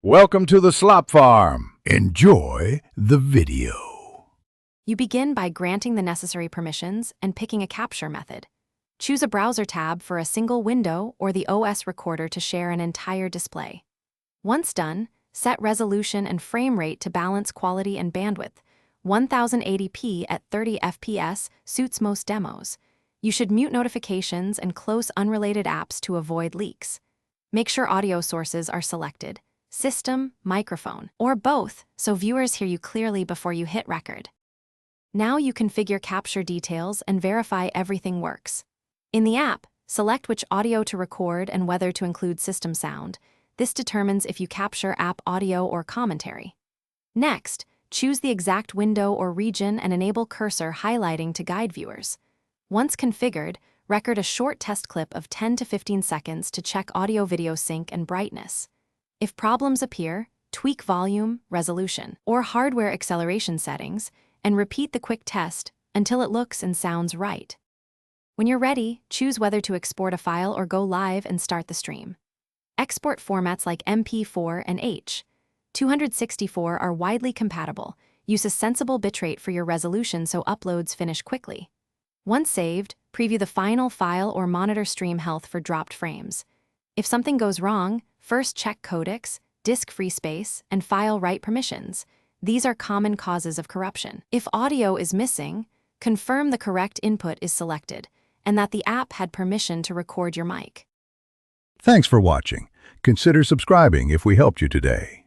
Welcome to the Slop Farm. Enjoy the video. You begin by granting the necessary permissions and picking a capture method. Choose a browser tab for a single window or the OS recorder to share an entire display. Once done, set resolution and frame rate to balance quality and bandwidth. 1080p at 30 FPS suits most demos. You should mute notifications and close unrelated apps to avoid leaks. Make sure audio sources are selected: system, microphone, or both, so viewers hear you clearly before you hit record. Now you configure capture details and verify everything works. In the app, select which audio to record and whether to include system sound. This determines if you capture app audio or commentary. Next, choose the exact window or region and enable cursor highlighting to guide viewers. Once configured, record a short test clip of 10 to 15 seconds to check audio-video sync and brightness. If problems appear, tweak volume, resolution, or hardware acceleration settings, and repeat the quick test until it looks and sounds right. When you're ready, choose whether to export a file or go live and start the stream. Export formats like MP4 and H.264 are widely compatible. Use a sensible bitrate for your resolution so uploads finish quickly. Once saved, preview the final file or monitor stream health for dropped frames. If something goes wrong, first check codecs, disk free space, and file write permissions. These are common causes of corruption. If audio is missing, confirm the correct input is selected and that the app had permission to record your mic. Thanks for watching. Consider subscribing if we helped you today.